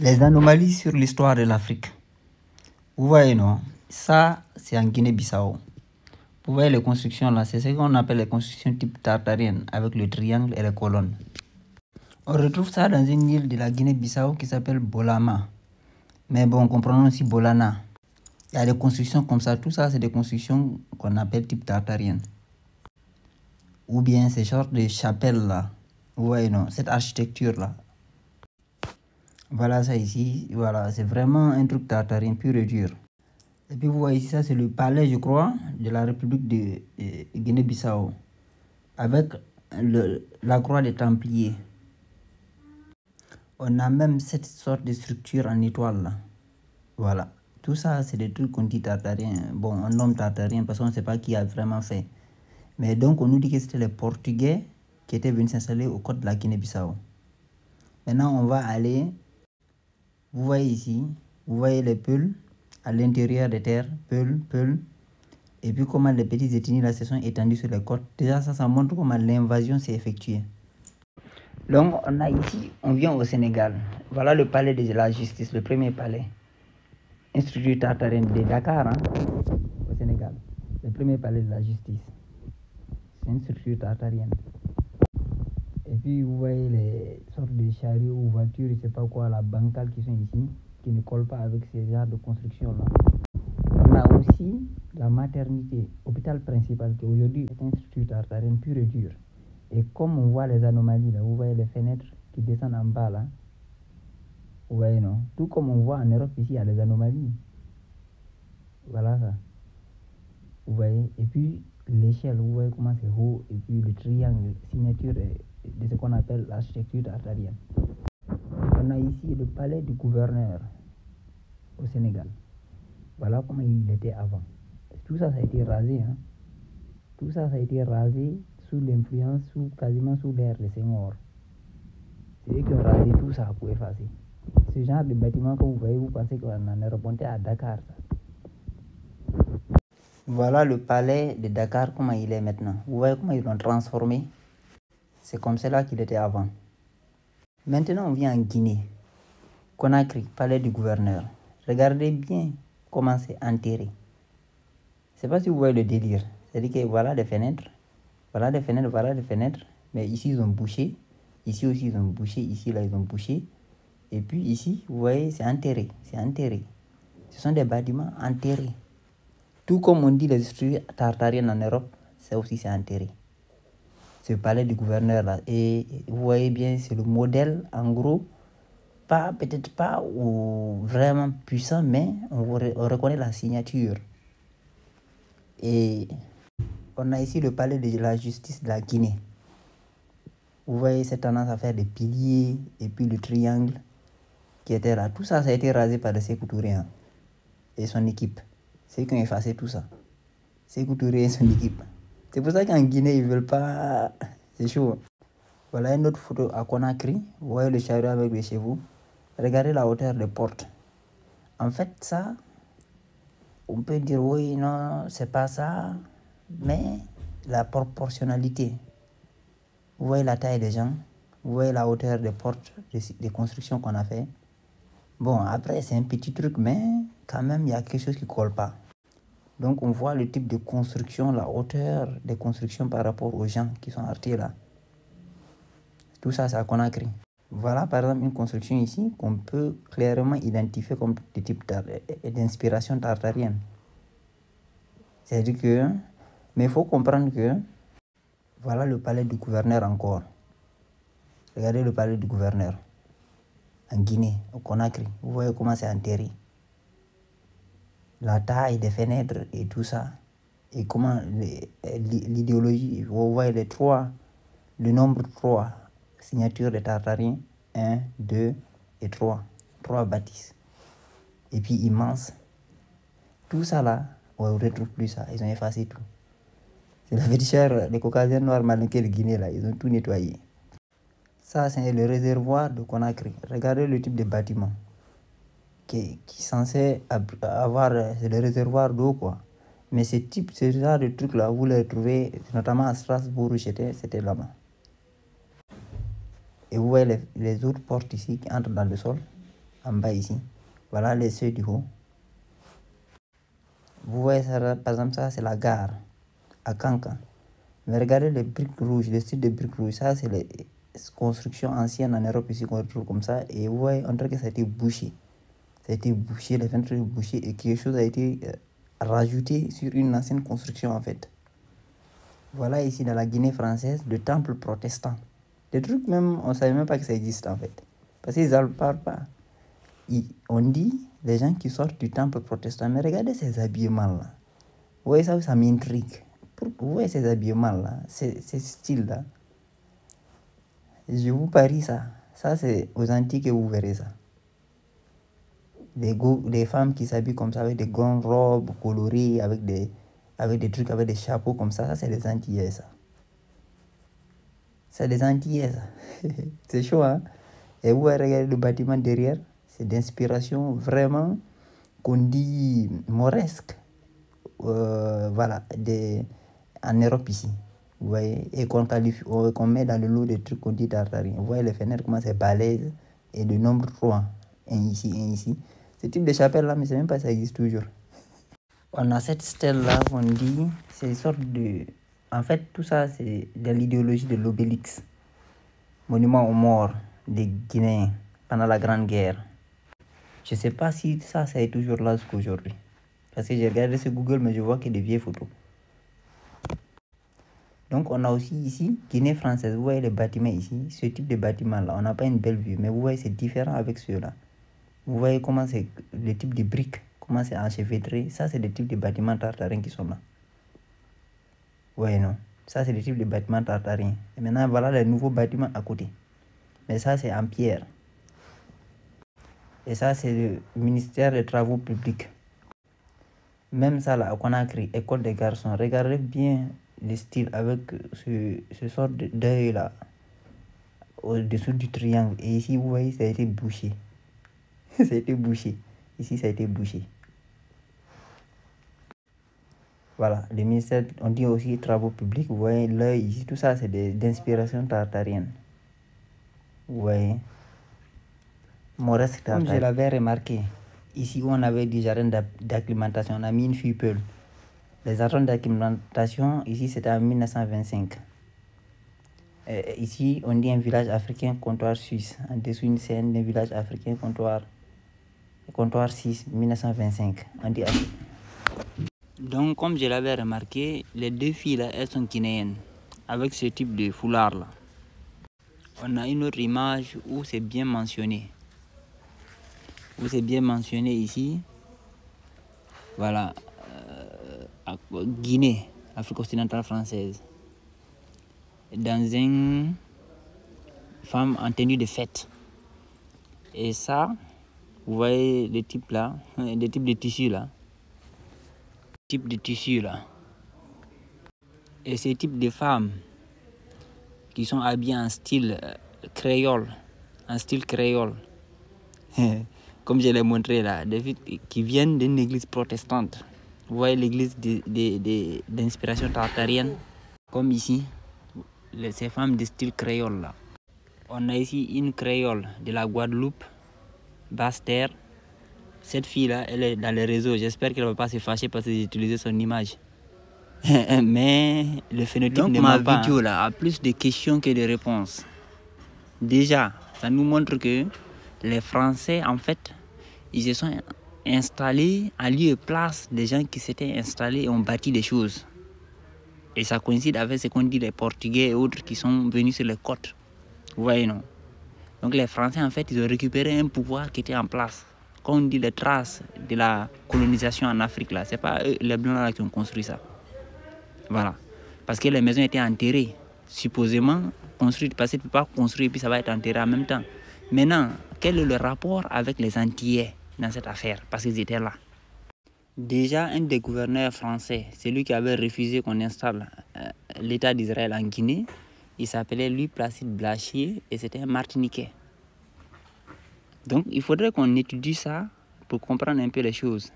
Les anomalies sur l'histoire de l'Afrique. Vous voyez, non? Ça, c'est en Guinée-Bissau. Vous voyez les constructions là, c'est ce qu'on appelle les constructions type tartarienne avec le triangle et les colonnes. On retrouve ça dans une île de la Guinée-Bissau qui s'appelle Bolama. Mais bon, comprenons aussi Bolana. Il y a des constructions comme ça. Tout ça, c'est des constructions qu'on appelle type tartarienne. Ou bien ces sortes de chapelles là. Vous voyez, non? Cette architecture là. Voilà ça ici. Voilà, c'est vraiment un truc tartarien pur et dur. Et puis vous voyez ici, ça c'est le palais, je crois, de la République de Guinée-Bissau. Avec la croix des Templiers. On a même cette sorte de structure en étoile là. Voilà. Tout ça, c'est des trucs qu'on dit tartariens. Bon, on nomme tartarien parce qu'on ne sait pas qui a vraiment fait. Mais donc, on nous dit que c'était les Portugais qui étaient venus s'installer aux côtes de la Guinée-Bissau. Maintenant, on va aller... Vous voyez ici, vous voyez les peuls à l'intérieur des terres. Peuls. Et puis, comment les petites ethnies là se sont étendues sur les côtes. Déjà, ça montre comment l'invasion s'est effectuée. Donc, on a ici, on vient au Sénégal. Voilà le palais de la justice, le premier palais. Une structure tartarienne de Dakar, hein, au Sénégal. Le premier palais de la justice. C'est une structure tartarienne. Et puis, vous voyez les sortes de chariots ou voitures, je ne sais pas quoi, la bancale qui sont ici, qui ne collent pas avec ces genres de construction-là. On a aussi la maternité, hôpital principal, qui aujourd'hui est une structure tartarienne pure et dure. Et comme on voit les anomalies, là, vous voyez les fenêtres qui descendent en bas, là. Vous voyez, non? Tout comme on voit en Europe, ici, il y a des anomalies. Voilà ça. Vous voyez? Et puis, l'échelle, vous voyez comment c'est haut. Et puis, le triangle, signature de ce qu'on appelle l'architecture tartarienne. On a ici le palais du gouverneur au Sénégal. Voilà comment il était avant. Tout ça, ça a été rasé. Hein? Tout ça, ça a été rasé sous l'influence, quasiment sous l'ère de Senghor. C'est eux qui ont rasé tout ça pour effacer. Ce genre de bâtiment que vous voyez, vous pensez qu'on en est remonté à Dakar. Ça. Voilà le palais de Dakar, comment il est maintenant. Vous voyez comment ils l'ont transformé. C'est comme cela qu'il était avant. Maintenant, on vient en Guinée. Conakry, palais du gouverneur. Regardez bien comment c'est enterré. Je ne sais pas si vous voyez le délire. C'est-à-dire que voilà des fenêtres. Voilà des fenêtres, voilà des fenêtres. Mais ici, ils ont bouché. Ici aussi, ils ont bouché. Ici, là, ils ont bouché. Et puis ici, vous voyez, c'est enterré. C'est enterré. Ce sont des bâtiments enterrés. Tout comme on dit les structures tartariennes en Europe, ça aussi c'est enterré. Ce palais du gouverneur là. Et vous voyez bien, c'est le modèle, en gros, peut-être pas vraiment puissant, mais on reconnaît la signature. Et on a ici le palais de la justice de la Guinée. Vous voyez cette tendance à faire des piliers et puis le triangle qui était là. Tout ça, ça a été rasé par les Sékou Touré et son équipe. C'est eux qui ont effacé tout ça. Sékou Touré et son équipe. C'est pour ça qu'en Guinée, ils ne veulent pas... C'est chaud. Voilà une autre photo à Conakry. Vous voyez le chariot avec les chevaux. Regardez la hauteur des portes. En fait, ça, on peut dire oui, non, c'est pas ça. Mais la proportionnalité. Vous voyez la taille des gens. Vous voyez la hauteur des portes, des constructions qu'on a fait. Bon, après, c'est un petit truc, mais quand même, il y a quelque chose qui ne colle pas. Donc, on voit le type de construction, la hauteur des constructions par rapport aux gens qui sont arrêtés là. Tout ça, c'est à Conakry. Voilà, par exemple, une construction ici qu'on peut clairement identifier comme des types d'inspiration tartarienne. C'est-à-dire que... Mais il faut comprendre que... Voilà le palais du gouverneur encore. Regardez le palais du gouverneur. En Guinée, au Conakry. Vous voyez comment c'est enterré. La taille des fenêtres et tout ça. Et comment l'idéologie, vous voyez les trois, le nombre 3, signature des Tartariens, 1, 2 et 3. 3 bâtisses. Et puis immense. Tout ça là, on ne retrouve plus ça. Ils ont effacé tout. C'est la fétichère, les Caucasiens noirs malinqués de Guinée là, ils ont tout nettoyé. Ça, c'est le réservoir de Conakry. Regardez le type de bâtiment qui est censé avoir le réservoir d'eau, quoi. Mais ce genre de trucs-là, vous les trouvez, notamment à Strasbourg où c'était là-bas. Et vous voyez les autres portes ici qui entrent dans le sol. en bas ici. Voilà les ceux du haut. Vous voyez ça, par exemple, ça c'est la gare à Kankan. Mais regardez les briques rouges, le style de briques rouges, ça c'est les constructions anciennes en Europe ici qu'on retrouve comme ça. Et vous voyez, on dirait que ça a été bouché. Ça a été bouché, les fenêtres bouchées et quelque chose a été rajouté sur une ancienne construction en fait. Voilà ici dans la Guinée française, le temple protestant. Des trucs même, on ne savait même pas que ça existe en fait. Parce qu'ils ne parlent pas. On dit les gens qui sortent du temple protestant, mais regardez ces habillements là. Vous voyez ça m'intrigue. Vous voyez ces habillements là, ces styles là. Je vous parie ça. Ça c'est aux Antilles que vous verrez ça. Des femmes qui s'habillent comme ça avec des grandes robes colorées, avec des trucs, avec des chapeaux comme ça c'est les Antillais ça. C'est les Antillais ça. C'est chaud hein. Et vous regardez le bâtiment derrière, c'est d'inspiration vraiment qu'on dit mauresque. Voilà, en Europe ici. Vous voyez, et qu'on met dans le lot des trucs qu'on dit tartarien. Vous voyez les fenêtres, comment c'est balèze, et de nombre 3. Un ici, un ici. Ce type de chapelle là, mais c'est même pas ça existe toujours. On a cette stèle là, on dit, c'est une sorte de. En fait, tout ça, c'est de l'idéologie de l'Obélix, monument aux morts des Guinéens pendant la Grande Guerre. Je sais pas si ça est toujours là jusqu'aujourd'hui. Parce que j'ai regardé sur Google, mais je vois que des vieilles photos. Donc, on a aussi ici, Guinée française. Vous voyez les bâtiments ici, ce type de bâtiment-là. On n'a pas une belle vue, mais vous voyez, c'est différent avec ceux-là. Vous voyez comment c'est le type de briques, comment c'est enchevêtré. Ça, c'est le type de bâtiments tartariens qui sont là. Vous voyez, non? Ça, c'est le type de bâtiments tartariens. Et maintenant, voilà les nouveaux bâtiments à côté. Mais ça, c'est en pierre. Et ça, c'est le ministère des Travaux publics. Même ça, là, à Conakry, école des garçons. Regardez bien le style avec ce sort d'œil là au-dessous du triangle. Et ici, vous voyez, ça a été bouché. Ça a été bouché. Ici, ça a été bouché. Voilà, le ministère, on dit aussi travaux publics. Vous voyez, l'œil ici, tout ça, c'est d'inspiration tartarienne. Vous voyez. Mauresque tartarien. Comme je l'avais remarqué, ici où on avait des jardins d'acclimatation, on a mis une fupeule. Les jardins d'acclimatation, ici, c'était en 1925. Ici, on dit un village africain comptoir suisse. En dessous, une scène d'un village africain comptoir 6, 1925. On dit donc, comme je l'avais remarqué, les deux filles là, elles sont guinéennes, avec ce type de foulard là. On a une autre image où c'est bien mentionné. Où c'est bien mentionné ici. Voilà. Guinée, Afrique occidentale française. Dans une femme en tenue de fête. Et ça, vous voyez le type là, le type de tissu là. Type de tissu là. Et ces types de femmes qui sont habillées en style créole. En style créole. Comme je l'ai montré là, des filles qui viennent d'une église protestante. Vous voyez l'église d'inspiration tartarienne. Comme ici, ces femmes de style créole là. On a ici une créole de la Guadeloupe, Basse-Terre. Cette fille-là, elle est dans les réseaux. J'espère qu'elle ne va pas se fâcher parce que j'ai utilisé son image. Mais le phénotype ne ment pas. Ma vidéo là a plus de questions que de réponses. Déjà, ça nous montre que les Français, en fait, ils se sont installés à lieu et place des gens qui s'étaient installés et ont bâti des choses. Et ça coïncide avec ce qu'on dit les Portugais et autres qui sont venus sur les côtes. Vous voyez, non? Donc les Français, en fait, ils ont récupéré un pouvoir qui était en place. Quand on dit les traces de la colonisation en Afrique, là, c'est pas eux, les Blancs là, qui ont construit ça. Voilà. Parce que les maisons étaient enterrées, supposément construites, parce que tu ne peux pas construire et puis ça va être enterré en même temps. Maintenant, quel est le rapport avec les Antillais dans cette affaire? Parce qu'ils étaient là. Déjà, un des gouverneurs français, celui qui avait refusé qu'on installe l'État d'Israël en Guinée, il s'appelait Louis Placide Blachier et c'était un Martiniquais. Donc, il faudrait qu'on étudie ça pour comprendre un peu les choses.